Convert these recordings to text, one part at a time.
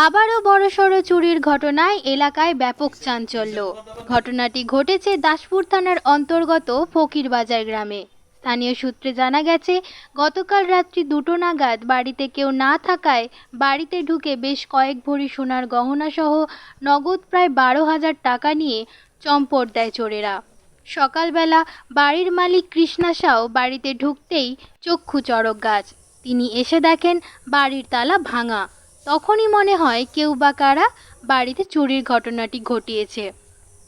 আবারও বড়সড় চুরির ঘটনায় এলাকায় ব্যাপক চাঞ্চল্য। ঘটনাটি ঘটেছে দাসপুর থানার অন্তর্গত ফকিরবাজার গ্রামে। স্থানীয় সূত্রে জানা গেছে, গতকাল রাত্রি 2টো নাগাদ বাড়িতে কেউ না থাকায় বাড়িতে ঢুকে বেশ কয়েক ভরি সোনার গহনা সহ নগদ প্রায় 12,000 টাকা নিয়ে চম্পট দেয় চোরেরা। সকালবেলা বাড়ির মালিক কৃষ্ণা সাউ বাড়িতে ঢুকতেই চক্ষু চড়ক গাছ। তিনি এসে দেখেন বাড়ির তালা ভাঙা। তখনই মনে হয় কেউ বা কারা বাড়িতে চুরির ঘটনাটি ঘটিয়েছে।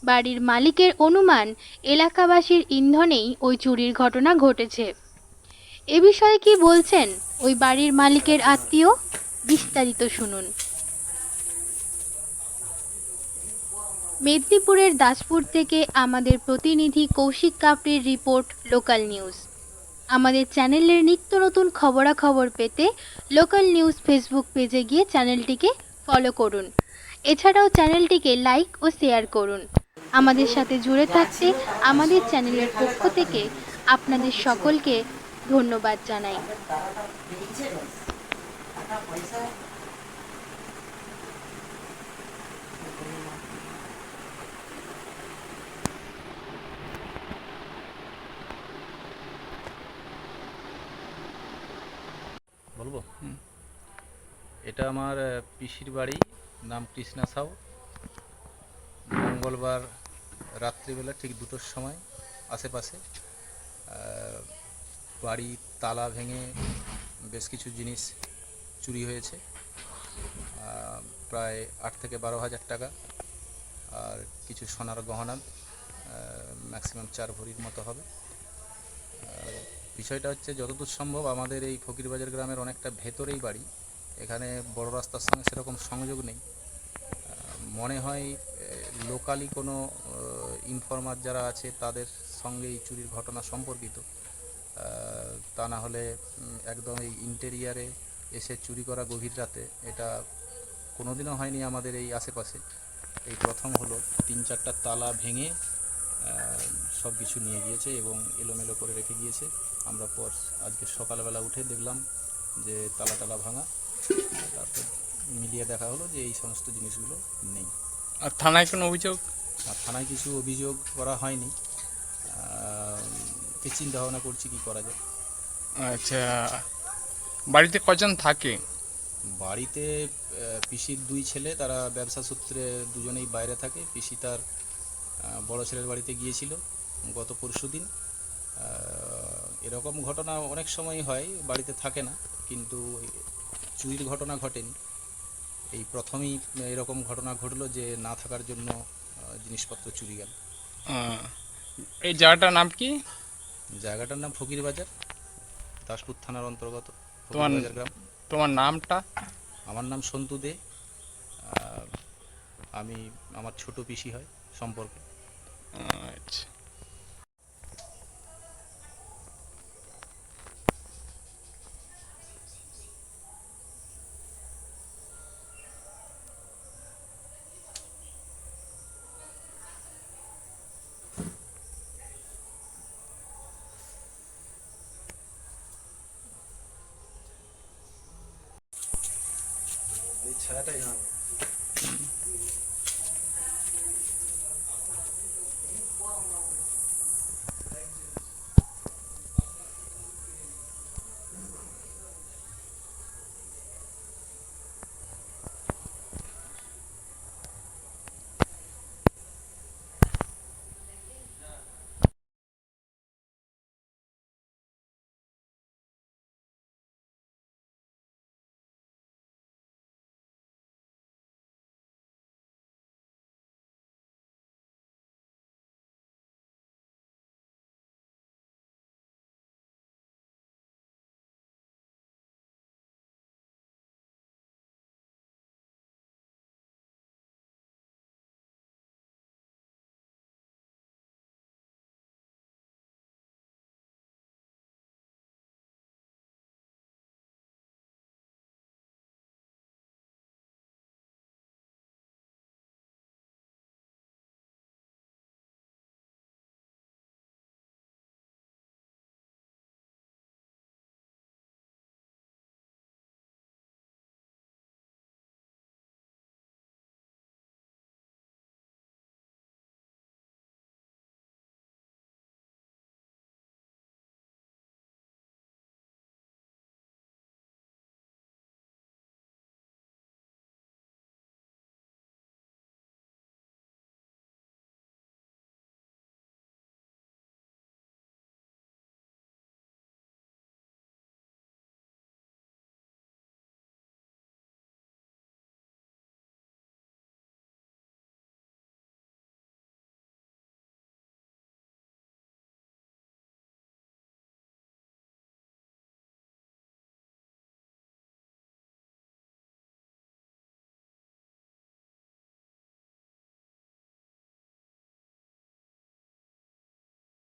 বাড়ির মালিকের অনুমান, এলাকাবাসীর ইন্ধনেই ওই চুরির ঘটনা ঘটেছে। এ বিষয়ে কি বলছেন ওই বাড়ির মালিকের আত্মীয়, বিস্তারিত শুনুন। মেদিনীপুরের দাসপুর থেকে আমাদের প্রতিনিধি কৌশিক কাপড়ির রিপোর্ট, লোকাল নিউজ। আমাদের চ্যানেলের নিত্য নতুন খবরাখবর পেতে লোকাল নিউজ ফেসবুক পেজে গিয়ে চ্যানেলটিকে ফলো করুন। এছাড়াও চ্যানেলটিকে লাইক ও শেয়ার করুন। আমাদের সাথে জুড়ে থাকতে আমাদের চ্যানেলের পক্ষ থেকে আপনাদের সকলকে ধন্যবাদ জানাই। বলবো, এটা আমার পিসির বাড়ি, নাম কৃষ্ণা সাউ। মঙ্গলবার রাত্রিবেলা ঠিক 2টোর সময় আশেপাশে বাড়ি তালা ভেঙে বেশ কিছু জিনিস চুরি হয়েছে। প্রায় 8 থেকে 12,000 টাকা আর কিছু সোনার গহনা, ম্যাক্সিমাম 4 ভরির মতো হবে। বিষয়টা হচ্ছে, যতদূর সম্ভব আমাদের এই ফকিরবাজার গ্রামের অনেকটা ভেতরেই বাড়ি। এখানে বড় রাস্তার সঙ্গে সেরকম সংযোগ নেই। মনে হয় লোকালি কোনো ইনফরমার যারা আছে তাদের সঙ্গে এই চুরির ঘটনা সম্পর্কিত। তা না হলে একদম এই ইন্টেরিয়ারে এসে চুরি করা গভীর রাতে, এটা কোনোদিনও হয়নি আমাদের এই আশেপাশে। এই প্রথম হলো। 3-4টা তালা ভেঙে সব কিছু নিয়ে গিয়েছে এবং এলোমেলো করে রেখে গিয়েছে। আমরা আজকে সকালবেলা উঠে দেখলাম যে তালা ভাঙা। তারপর মিলিয়ে দেখা হলো যে এই সমস্ত জিনিসগুলো নেই। আর থানায় কোনো অভিযোগ? আর থানায় কিছু অভিযোগ করা হয়নি। চিন্তা ভাবনা করছি কি করা যায়। আচ্ছা, বাড়িতে কজন থাকে? বাড়িতে পিসির 2 ছেলে, তারা ব্যবসা সূত্রে দুজনেই বাইরে থাকে। পিসি তার বড় ছেলের বাড়িতে গিয়েছিল গত পরশুদিন। এরকম ঘটনা অনেক সময় হয়, বাড়িতে থাকে না, কিন্তু চুরির ঘটনা ঘটেনি। এই প্রথমেই এরকম ঘটনা ঘটলো যে না থাকার জন্য জিনিসপত্র চুরি গেল। এই জায়গাটার নাম কি? জায়গাটার নাম ফকিরবাজার, দাসপুর থানার অন্তর্গত তোমার ফকিরবাজার গ্রাম। তোমার নামটা? আমার নাম সন্তু দে। আমি আমার ছোট পিসি হয় সম্পর্কে। আচ্ছা। এই ছায়াটাই